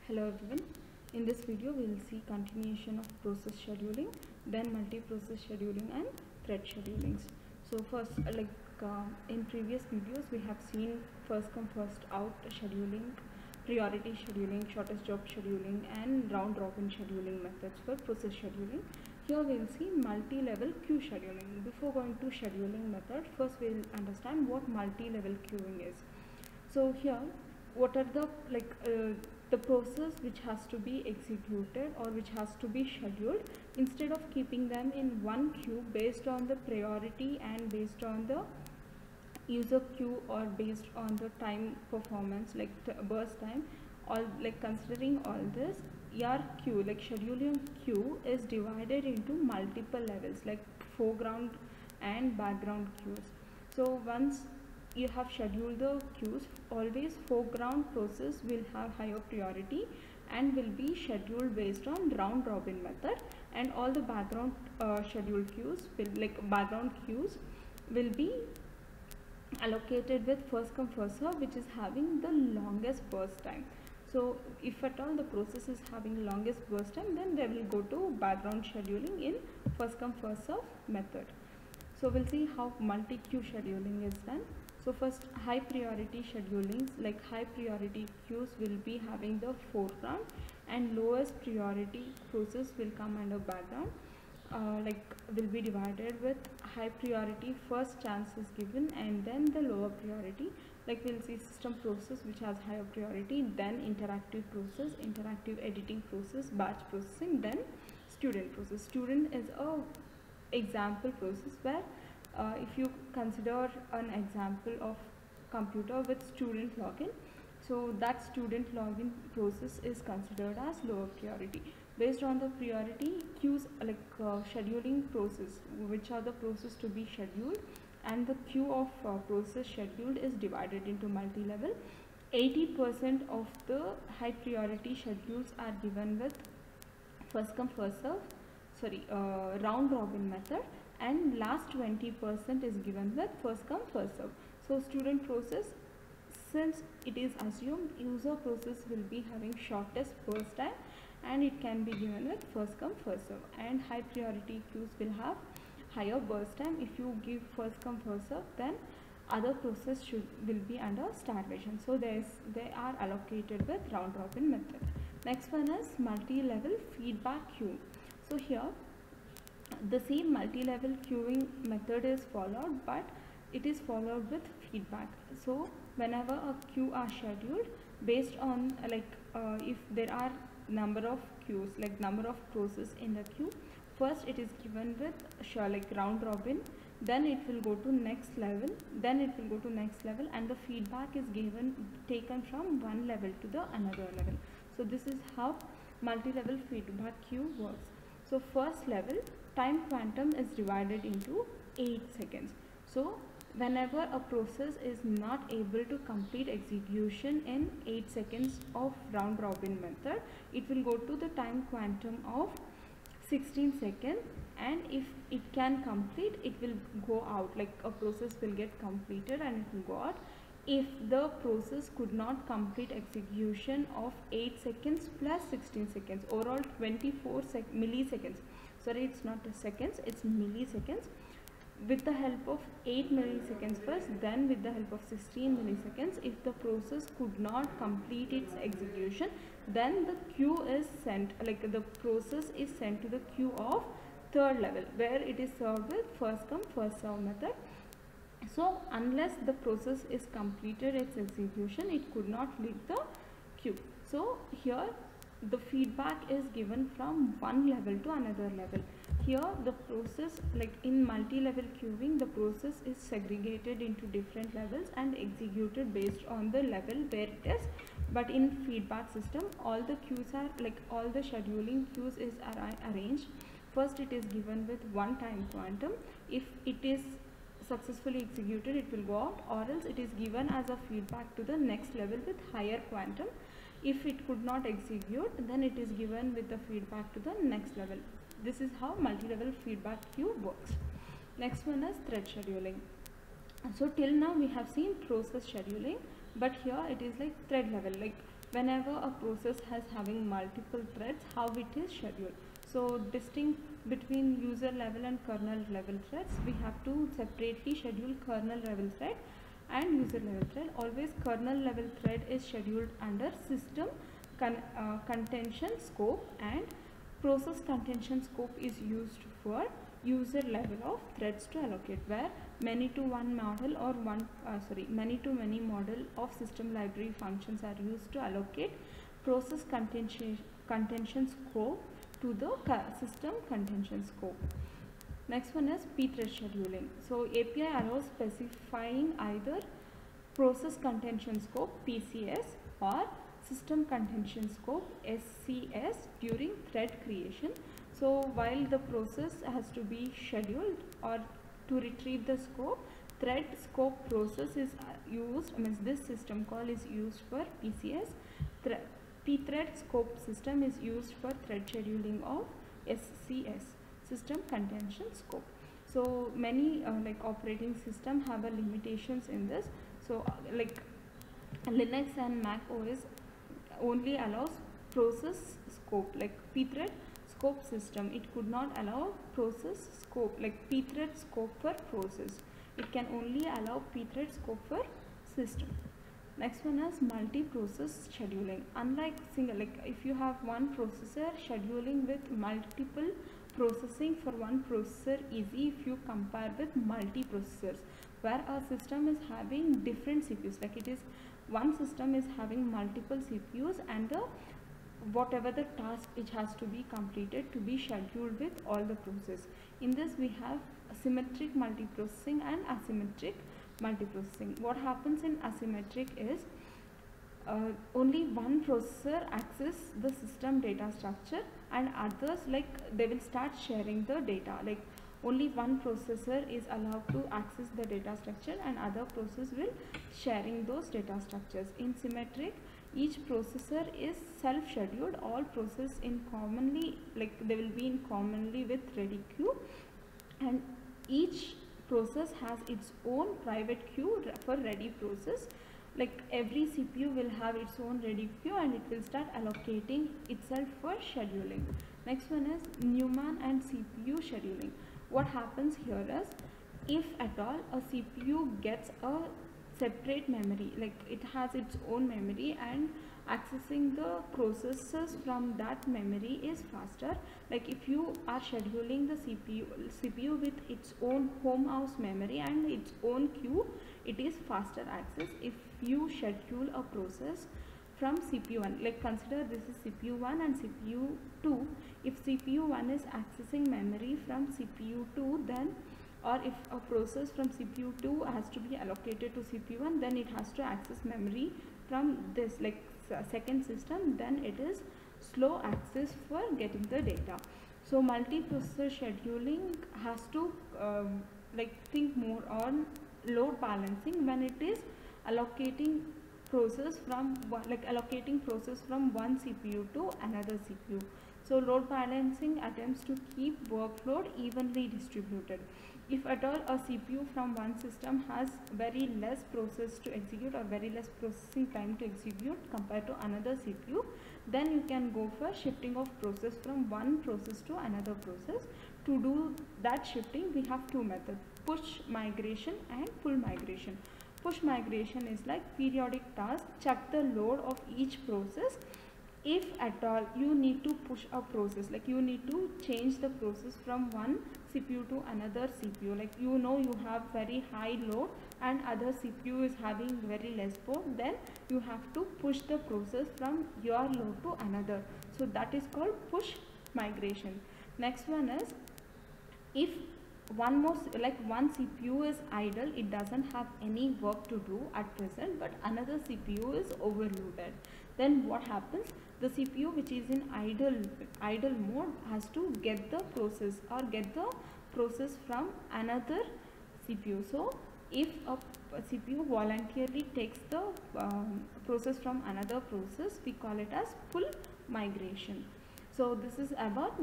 Hello everyone. In this video we will see continuation of process scheduling, then multi-process scheduling and thread schedulings. So first in previous videos we have seen first come first out scheduling, priority scheduling, shortest job scheduling and round robin scheduling methods for process scheduling. Here we will see multi-level queue scheduling. Before going to scheduling method, first we will understand what multi-level queuing is. So here what are the process which has to be executed or which has to be scheduled, instead of keeping them in one queue based on the priority and based on the user queue or based on the time performance like burst time, all considering all this, your queue scheduling queue is divided into multiple levels like foreground and background queues. So once you have scheduled the queues, always foreground process will have higher priority and will be scheduled based on round robin method, and all the background scheduled queues will background queues will be allocated with first come first serve, which is having the longest burst time. So if at all the process is having longest burst time, then they will go to background scheduling in first come first serve method. So we'll see how multi-queue scheduling is done. So first, high priority schedulings, like high priority queues will be having the foreground and lowest priority process will come under background. Will be divided with high priority first chance is given and then the lower priority. Like we'll see system process which has higher priority, then interactive process, interactive editing process, batch processing, then student process. Student is a example process where if you consider an example of computer with student login, so that student login process is considered as lower priority. Based on the priority queues, scheduling process, which are the process to be scheduled, and the queue of process scheduled is divided into multi-level. 80% of the high priority schedules are given with first come first serve, round robin method, and last 20% is given with first come first serve. So student process, since it is assumed user process will be having shortest burst time and it can be given with first come first serve, and high priority queues will have higher burst time. If you give first come first serve, then other process will be under starvation, so they are allocated with round robin method. Next one is multi-level feedback queue. So here the same multi-level queuing method is followed, but it is followed with feedback. So whenever a queue are scheduled based on if there are number of queues, like number of process in the queue, first it is given with round robin, then it will go to next level, then it will go to next level, and the feedback is taken from one level to the another level. So this is how multi-level feedback queue works. So first level, time quantum is divided into 8 seconds. So whenever a process is not able to complete execution in 8 seconds of round robin method, it will go to the time quantum of 16 seconds, and if it can complete, it will go out, like a process will get completed and it will go out. If the process could not complete execution of 8 seconds plus 16 seconds, overall 24 milliseconds, sorry, it's not seconds, it's milliseconds, with the help of 8 milliseconds first, then with the help of 16 milliseconds, if the process could not complete its execution, then the queue is sent, the process is sent to the queue of third level, where it is served with first come first serve method. So unless the process is completed its execution, it could not leave the queue. So here the feedback is given from one level to another level. Here the process, in multi-level queuing, the process is segregated into different levels and executed based on the level where it is. But in feedback system, all the queues are all the scheduling queues is arranged. First it is given with one time quantum. If it is successfully executed, it will go out, or else it is given as a feedback to the next level with higher quantum. If it could not execute, then it is given with the feedback to the next level. This is how multi-level feedback queue works. Next one is thread scheduling. So till now we have seen process scheduling, but here it is thread level, whenever a process has having multiple threads, how it is scheduled. So distinct between user level and kernel level threads, we have to separately schedule kernel level thread and user level thread. Always kernel level thread is scheduled under system contention scope, and process contention scope is used for user level of threads to allocate, where many to one model or many to many model of system library functions are used to allocate process contention scope to the system contention scope. Next one is pthread scheduling. So API allows specifying either process contention scope PCS or system contention scope SCS during thread creation. So while the process has to be scheduled or to retrieve the scope, thread scope process is used, means this system call is used for PCS. Pthread scope system is used for thread scheduling of SCS, system contention scope. So many like operating system have a limitations in this. So like Linux and Mac OS only allows process scope, like pthread scope system. It could not allow process scope, like pthread scope for process. It can only allow pthread scope for system. Next one is multi-process scheduling. Unlike single, like if you have one processor, scheduling with multiple processing for one processor easy if you compare with multi-processors, where a system is having different CPUs, like it is one system is having multiple CPUs, and whatever the task which has to be completed to be scheduled with all the process. In this we have symmetric multiprocessing and asymmetric multiprocessing. What happens in asymmetric is only one processor access the system data structure, and others, like they will start sharing the data, like only one processor is allowed to access the data structure and other process will sharing those data structures. In symmetric, each processor is self-scheduled. All process in commonly, like they will be in commonly with ready queue, and each process has its own private queue for ready process. Like every CPU will have its own ready queue and it will start allocating itself for scheduling. Next one is Newman and CPU scheduling. What happens here is, if at all a CPU gets a separate memory, like it has its own memory, and accessing the processes from that memory is faster. Like if you are scheduling the CPU with its own home house memory and its own queue, it is faster access. If you schedule a process from CPU1, like consider this is CPU1 and CPU2. If CPU1 is accessing memory from CPU2, then, or if a process from CPU2 has to be allocated to CPU1, then it has to access memory from this, like second system, then it is slow access for getting the data. So multiprocessor scheduling has to like think more on load balancing when it is allocating process from allocating process from one CPU to another CPU. So load balancing attempts to keep workload evenly distributed. If at all a CPU from one system has very less process to execute or very less processing time to execute compared to another CPU, then you can go for shifting of process from one process to another process. To do that shifting, we have two methods: push migration and pull migration. Push migration is like periodic task, check the load of each process. If at all you need to push a process, like you need to change the process from one CPU to another CPU, like you know you have very high load and other CPU is having very less load, then you have to push the process from your load to another. So that is called push migration. Next one is, if one CPU is idle, it doesn't have any work to do at present, but another CPU is overloaded, then what happens? The CPU which is in idle mode has to get the process from another CPU. So if a CPU voluntarily takes the process from another process, we call it as pull migration. So this is about